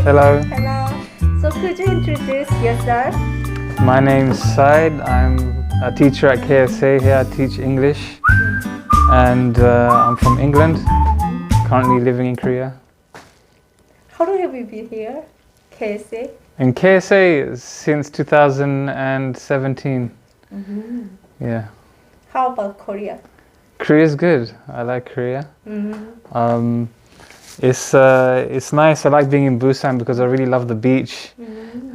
Hello, Hello. So could you introduce yourself? my name's Syed. I'm a teacher at KSA here. I teach English and I'm from England, currently living in Korea. How long have you been here? KSA? In KSA since 2017. Yeah. How about Korea? Korea's good. I like Korea. Mm-hmm. It's nice. I like being in Busan because I really love the beach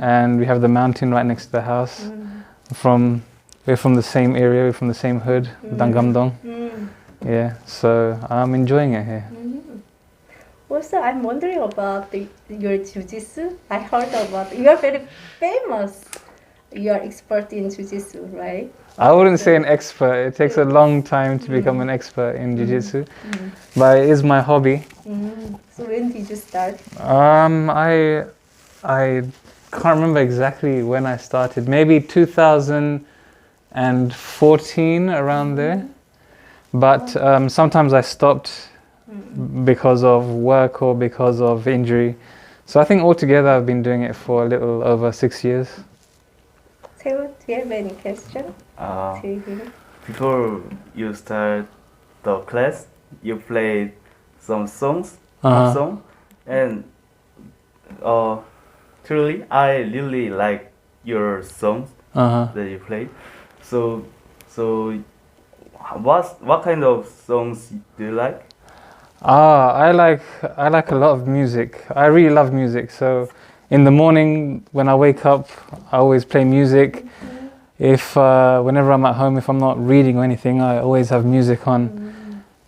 and we have the mountain right next to the house. We're from the same area, we're from the same hood, Dangamdong. Yeah, so I'm enjoying it here. Also, I'm wondering about your jiu-jitsu. I heard about you are very famous. You are expert in jiu-jitsu, right? I wouldn't say an expert. It takes a long time to become an expert in jiu-jitsu, but it is my hobby. So when did you start? I can't remember exactly when I started. Maybe 2014, around there. But sometimes I stopped because of work or because of injury. So I think altogether I've been doing it for a little over 6 years. Syed, do you have any question to him? Before you start the class, you played some songs, Uh-huh. song, and truly, I really like your songs that you played. So, what kind of songs do you like? I like a lot of music. I really love music. So in the morning when I wake up, I always play music. If whenever I'm at home, if I'm not reading or anything, I always have music on.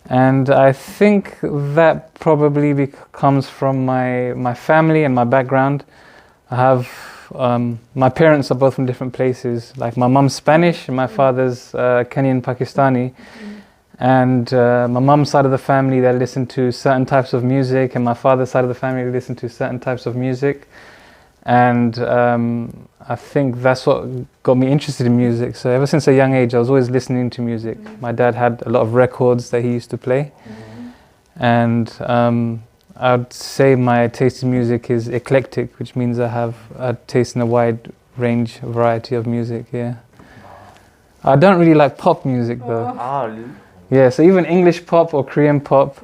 And I think that probably comes from my family and my background. I have my parents are both from different places. Like my mum's Spanish and my father's Kenyan Pakistani. And my mum's side of the family, they listen to certain types of music, and my father's side of the family, they listen to certain types of music. And I think that's what got me interested in music. So ever since a young age, I was always listening to music. My dad had a lot of records that he used to play. And I'd say my taste in music is eclectic, which means I have a taste in a wide range, variety of music, yeah. I don't really like pop music though. Really? Yeah, so even English pop or Korean pop,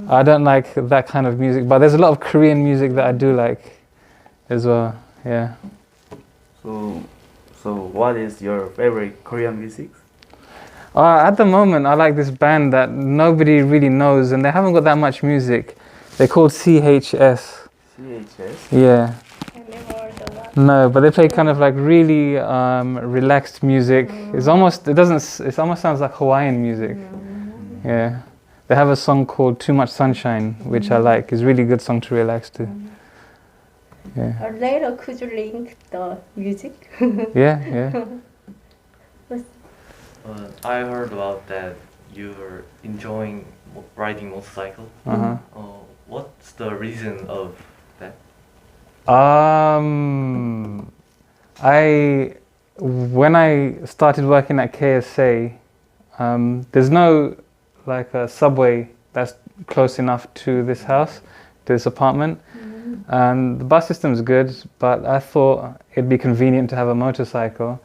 I don't like that kind of music. But there's a lot of Korean music that I do like as well, yeah. So what is your favorite Korean music? At the moment, I like this band that nobody really knows, and they haven't got that much music. They're called CHS. CHS? Yeah. I never heard of that. No, but they play kind of like really relaxed music. It almost sounds like Hawaiian music. Yeah. They have a song called Too Much Sunshine, which I like. It's a really good song to relax to. Yeah. Later, could you link the music? Yeah. I heard about that you're enjoying riding motorcycle. Uh-huh. What's the reason of that? When I started working at KSA, there's no like a subway that's close enough to this house, to this apartment. And the bus system's good, but I thought it'd be convenient to have a motorcycle,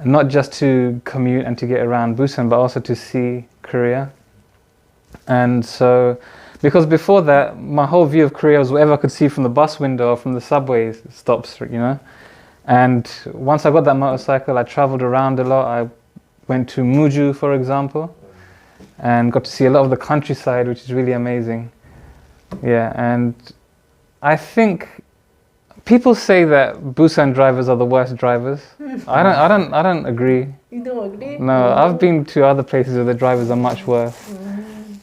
not just to commute and to get around Busan, but also to see Korea. And so, because before that, my whole view of Korea was whatever I could see from the bus window or from the subway stops, you know. And once I got that motorcycle, I traveled around a lot. I went to Muju, for example, and got to see a lot of the countryside, which is really amazing. Yeah, and I think people say that Busan drivers are the worst drivers. I don't agree. You don't agree? No, I've been to other places where the drivers are much worse.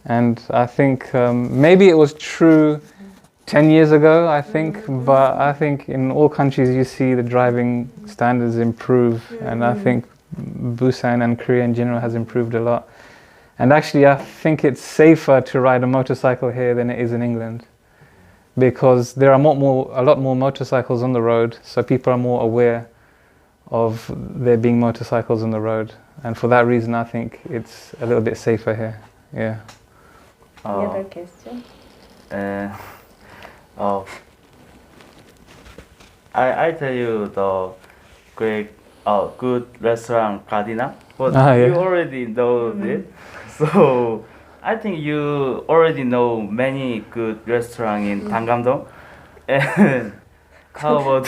And I think maybe it was true 10 years ago, I think, but I think in all countries you see the driving standards improve, and I think Busan and Korea in general has improved a lot. And actually I think it's safer to ride a motorcycle here than it is in England, because there are a lot more motorcycles on the road, so people are more aware of there being motorcycles on the road, and for that reason I think it's a little bit safer here. Yeah. Any other question? I tell you the great, good restaurant Gardena, but Ah, yeah. you already know it. So I think you already know many good restaurant in Dangamdong. And how about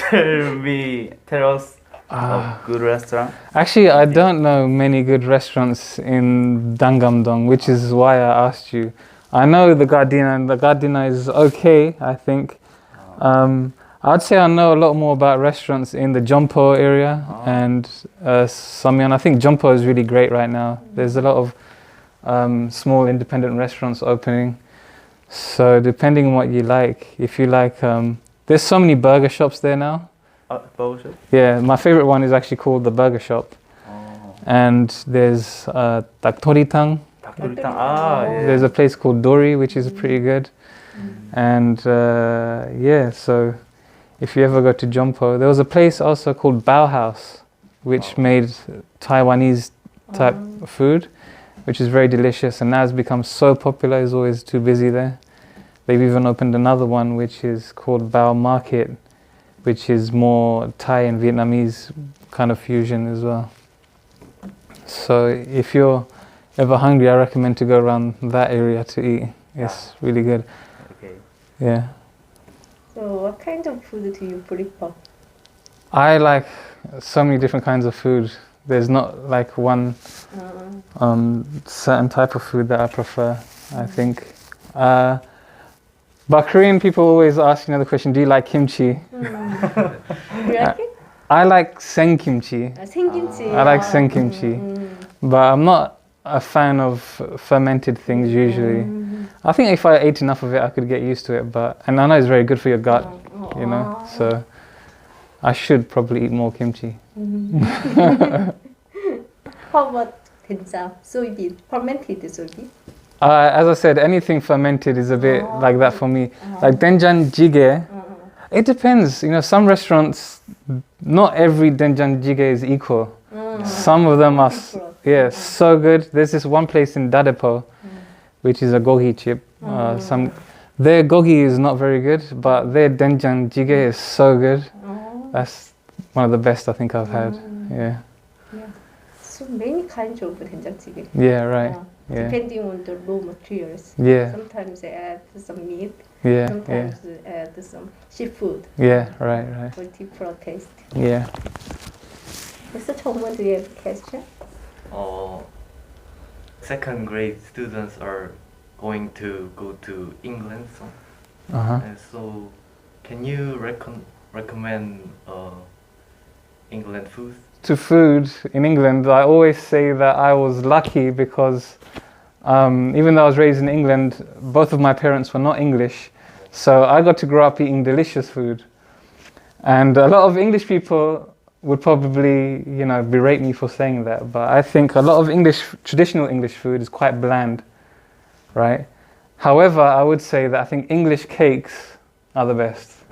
tell us a good restaurant? Actually, I don't know many good restaurants in Dangamdong, which is why I asked you. I know the Gardena, and the Gardena is okay, I think. I'd say I know a lot more about restaurants in the Jompo area and Samyeon. I think Jompo is really great right now. There's a lot of small independent restaurants opening. So depending on what you like, if you like, there's so many burger shops there now. Bullshit. Yeah, my favorite one is actually called the Burger Shop. And there's Daktoritang. 닭도리탕. Yeah. There's a place called Dori, which is pretty good. And yeah, so if you ever go to Jompo, there was a place also called Bauhaus, which made Taiwanese type food, which is very delicious. And now it's become so popular, it's always too busy there. They've even opened another one, which is called Bao Market, which is more Thai and Vietnamese kind of fusion as well. So if you're ever hungry, I recommend to go around that area to eat. It's really good. Okay. Yeah. So what kind of food do you prefer? I like so many different kinds of food. There's not like one certain type of food that I prefer, I think. But Korean people always ask the question, do you like kimchi? You like it? I like 생kimchi. 생김치. I like 생kimchi. But I'm not a fan of fermented things usually. I think if I ate enough of it, I could get used to it. And I know it's very good for your gut, you know. So I should probably eat more kimchi. How about 된장, soybean, fermented soybean? As I said, anything fermented is a bit like that for me. Like denjan jjigae, it depends. You know, some restaurants, not every denjan jjigae is equal. Some of them are, so good. There's this one place in Dadepo, which is a gogi chip. Their gogi is not very good, but their denjan jjigae is so good. That's one of the best I think I've had. Yeah. So many kinds of 된장찌개. Yeah, right. Yeah. Depending on the raw materials. Yeah. Sometimes they add some meat. Yeah. Sometimes they add some seafood. Yeah. Right. For different taste. Yeah. Mr. Chongwon, do you have a question? Second grade students are going to go to England, and so can you recommend England food? To food in England, I always say that I was lucky because even though I was raised in England, both of my parents were not English. So I got to grow up eating delicious food. And a lot of English people would probably, berate me for saying that. But I think a lot of traditional English food is quite bland, right? However, I would say that I think English cakes are the best.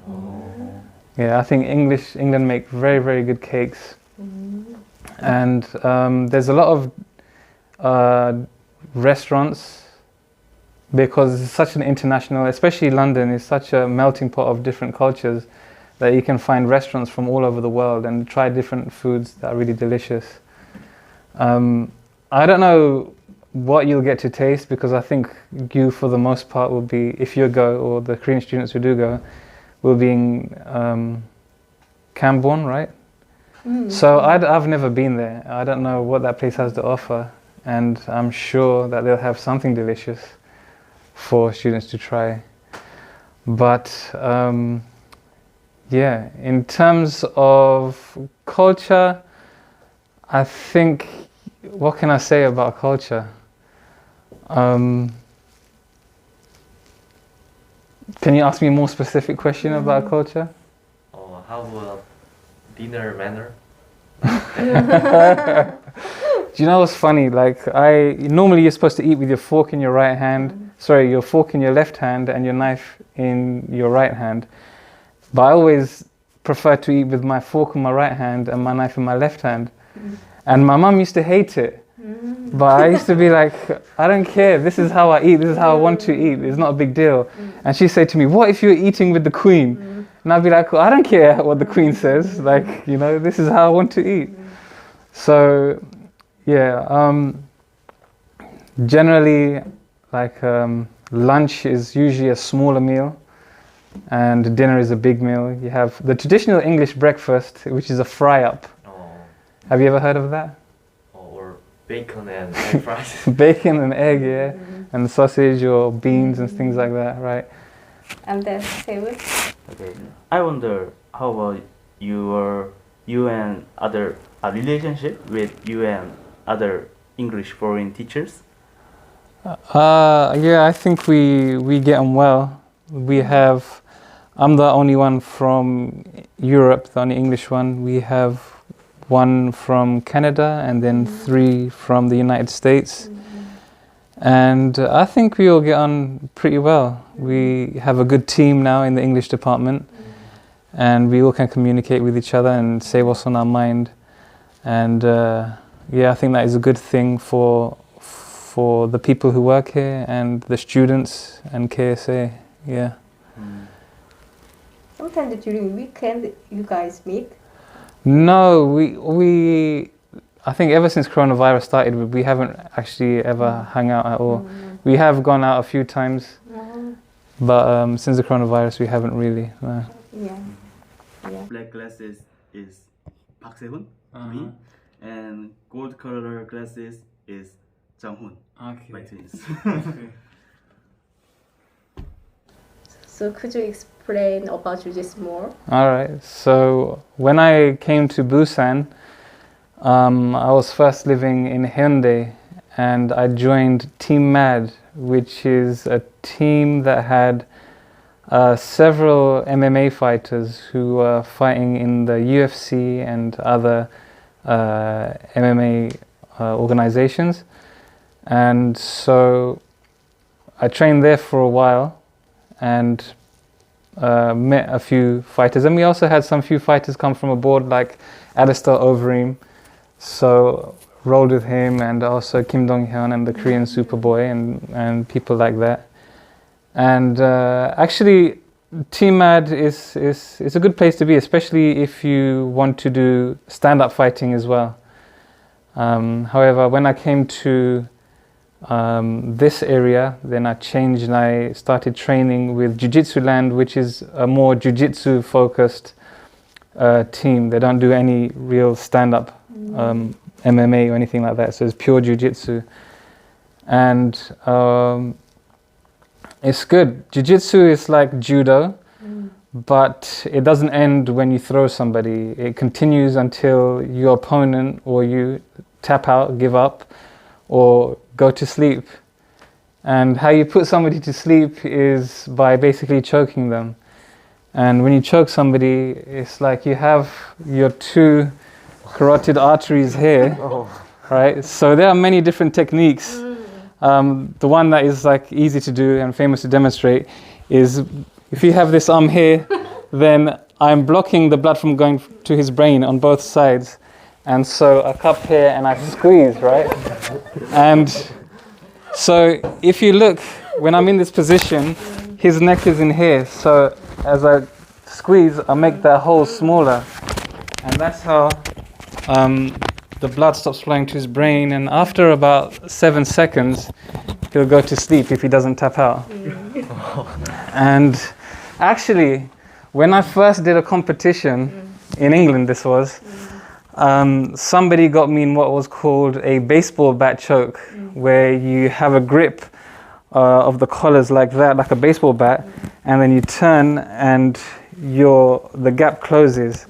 Yeah, I think England make very, very good cakes. And there's a lot of restaurants because it's such an international, especially London is such a melting pot of different cultures that you can find restaurants from all over the world and try different foods that are really delicious. I don't know what you'll get to taste because I think you for the most part will be, if you go, or the Korean students who do go, will be in Cambourne, right? So I've never been there. I don't know what that place has to offer, and I'm sure that they'll have something delicious for students to try. But yeah, in terms of culture, I think, what can I say about culture? Can you ask me a more specific question about culture? How about dinner manner? Do you know what's funny? Like normally you're supposed to eat with your fork in your right hand. Sorry, your fork in your left hand and your knife in your right hand. But I always prefer to eat with my fork in my right hand and my knife in my left hand. And my mum used to hate it. But I used to be like, I don't care. This is how I eat. This is how I want to eat. It's not a big deal. And she said to me, what if you're eating with the queen? And I'd be like, I don't care what the queen says. Like, you know, this is how I want to eat. So, yeah, generally, like, lunch is usually a smaller meal and dinner is a big meal. You have the traditional English breakfast, which is a fry-up. Oh, Have you ever heard of that? or bacon and egg fries. Bacon and egg, yeah, and sausage or beans and things like that, right? And then Syed. Okay. I wonder how about you and other relationship with you and other English foreign teachers? Yeah, I think we get on well. I'm the only one from Europe, the only English one. We have one from Canada and then 3 from the United States. And I think we all get on pretty well. We have a good team now in the English department, and we all can communicate with each other and say what's on our mind. And yeah, I think that is a good thing for the people who work here and the students and KSA. Yeah. Sometimes during weekend, you guys meet. No, we I think ever since coronavirus started, we haven't actually ever hung out at all. We have gone out a few times, but since the coronavirus, we haven't really. No. Yeah. Black glasses is Park Se-hoon, me, and gold color glasses is Jang-hoon, my twins. So could you explain about Jiu-Jitsu more? All right. So when I came to Busan, I was first living in Hyundai, and I joined Team MAD, which is a team that had several MMA fighters who were fighting in the UFC and other MMA organizations. And so I trained there for a while and met a few fighters. And we also had some few fighters come from abroad, like Alistair Overeem. So rolled with him, and also Kim Dong-hyun and the Korean Superboy and people like that. And actually, Team MAD is a good place to be, especially if you want to do stand-up fighting as well. However, when I came to this area, then I changed and I started training with Jiu-Jitsu Land, which is a more Jiu-Jitsu focused team. They don't do any real stand-up MMA or anything like that, so it's pure Jiu-Jitsu. And it's good. Jiu-Jitsu is like judo, but it doesn't end when you throw somebody. It continues until your opponent or you tap out, give up, or go to sleep. And how you put somebody to sleep is by basically choking them. And when you choke somebody, it's like you have your 2 carotid arteries here, right? So there are many different techniques. The one that is like easy to do and famous to demonstrate is if you have this arm here, then I'm blocking the blood from going to his brain on both sides. And so I cup here and I squeeze, right? And so if you look, when I'm in this position, his neck is in here. So as I squeeze, I make that hole smaller. And that's how the blood stops flowing to his brain. And after about 7 seconds, he'll go to sleep if he doesn't tap out. And actually, when I first did a competition in England, this was, somebody got me in what was called a baseball bat choke, where you have a grip of the collars like that, like a baseball bat, and then you turn and the gap closes.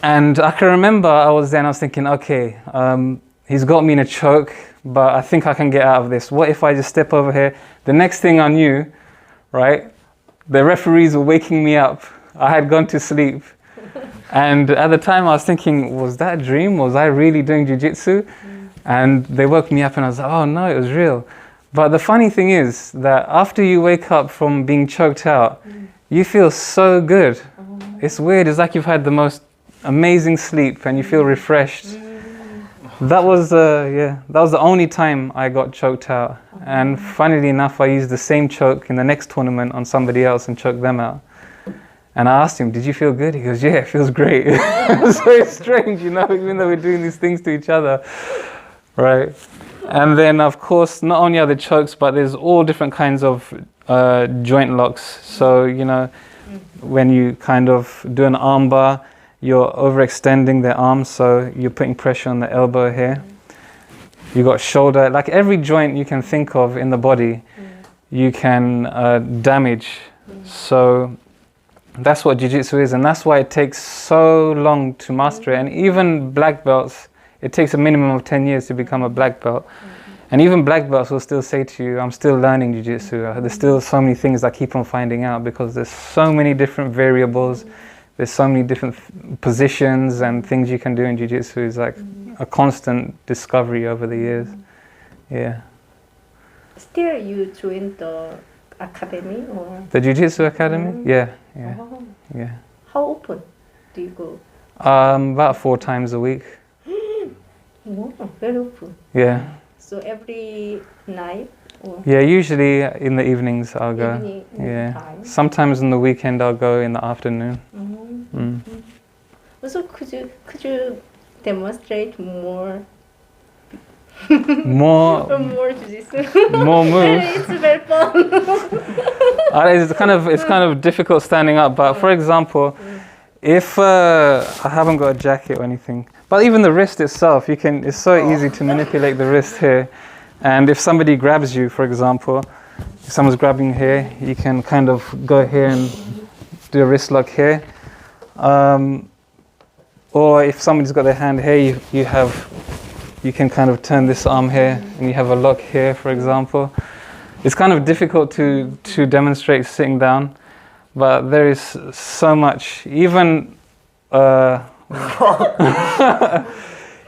And I can remember I was there and I was thinking, okay, he's got me in a choke, but I think I can get out of this. What if I just step over here? The next thing I knew, right, the referees were waking me up. I had gone to sleep. And at the time I was thinking, was that a dream? Was I really doing jiu-jitsu? And they woke me up and I was like, oh no, it was real. But the funny thing is that after you wake up from being choked out, you feel so good. It's weird, it's like you've had the most amazing sleep and you feel refreshed. That was the only time I got choked out. And funnily enough, I used the same choke in the next tournament on somebody else and choked them out. And I asked him, did you feel good? He goes, yeah, it feels great. So it's strange, you know, even though we're doing these things to each other, right? And then, of course, not only are there chokes, but there's all different kinds of joint locks. So, you know, when you kind of do an arm bar, you're overextending the arm, so you're putting pressure on the elbow here. You got shoulder, like every joint you can think of in the body, you can damage. So that's what jiu-jitsu is, and that's why it takes so long to master it. And even black belts, it takes a minimum of 10 years to become a black belt. And even black belts will still say to you, I'm still learning jiu-jitsu. There's still so many things I keep on finding out, because there's so many different variables. There's so many different positions and things you can do in jiu-jitsu. It's like a constant discovery over the years. Yeah. Still you joined the academy or? The jiu-jitsu academy? Yeah. Oh. Yeah. How often do you go? About 4 times a week. Wow, very often. Yeah. So every night or? Yeah, usually in the evenings I'll go. Evening Yeah. time. Sometimes in the weekend I'll go in the afternoon. Also, could you demonstrate more More jiu-jitsu? more moves. It's very fun. It's kind of difficult standing up, but for example, if I haven't got a jacket or anything, but even the wrist itself, it's so easy to manipulate the wrist here. And if somebody grabs you, for example, if someone's grabbing here, you can kind of go here and do a wrist lock here. Or if somebody's got their hand here, you can kind of turn this arm here and you have a lock here, for example. It's kind of difficult to demonstrate sitting down, but there is so much, even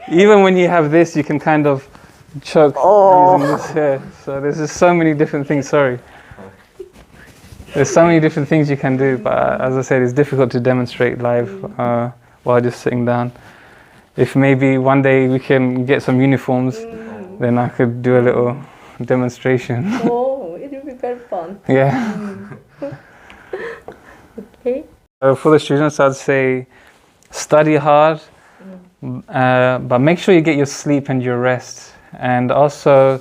even when you have this, you can kind of choke using this here. So there's just so many different things, There's so many different things you can do, but as I said, it's difficult to demonstrate live while just sitting down. If maybe one day we can get some uniforms, then I could do a little demonstration. Oh, it will be very fun. Yeah. Okay. For the students, I'd say study hard, but make sure you get your sleep and your rest. And also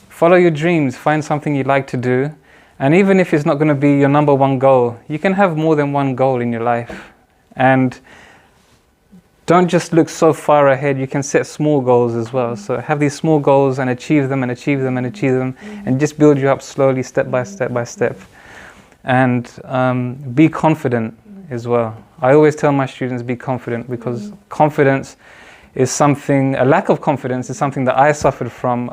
follow your dreams, find something you like to do. And even if it's not going to be your number one goal, you can have more than one goal in your life. And don't just look so far ahead, you can set small goals as well. So have these small goals and achieve them and achieve them and achieve them, and just build you up slowly, step by step by step. And be confident as well. I always tell my students, be confident, because confidence is something, a lack of confidence is something that I suffered from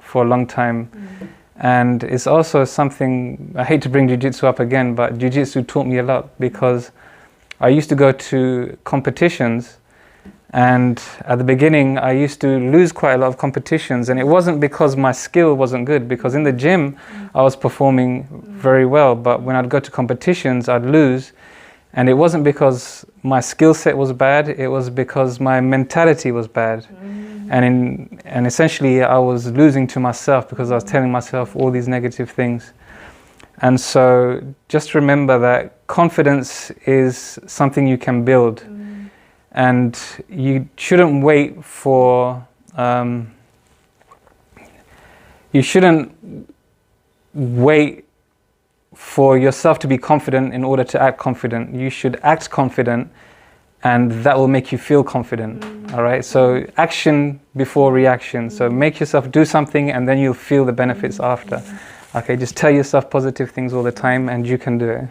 for a long time. And it's also something, I hate to bring jiu-jitsu up again, but jiu-jitsu taught me a lot, because I used to go to competitions, and at the beginning I used to lose quite a lot of competitions, and it wasn't because my skill wasn't good, because in the gym I was performing very well, but when I'd go to competitions I'd lose, and it wasn't because my skill set was bad, it was because my mentality was bad. And essentially I was losing to myself, because I was telling myself all these negative things. And so just remember that confidence is something you can build, and you shouldn't wait for yourself to be confident in order to act confident. You should act confident, and that will make you feel confident. All right, so action before reaction. So make yourself do something, and then you'll feel the benefits after. Okay, just tell yourself positive things all the time, and you can do it.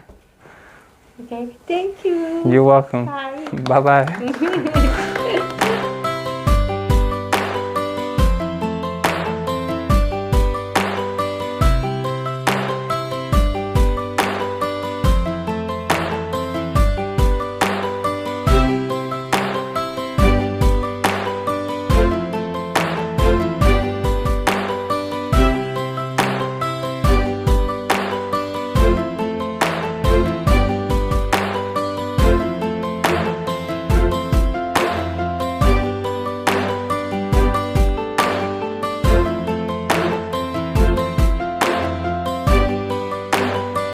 Okay, thank you. You're welcome. Bye. Bye-bye.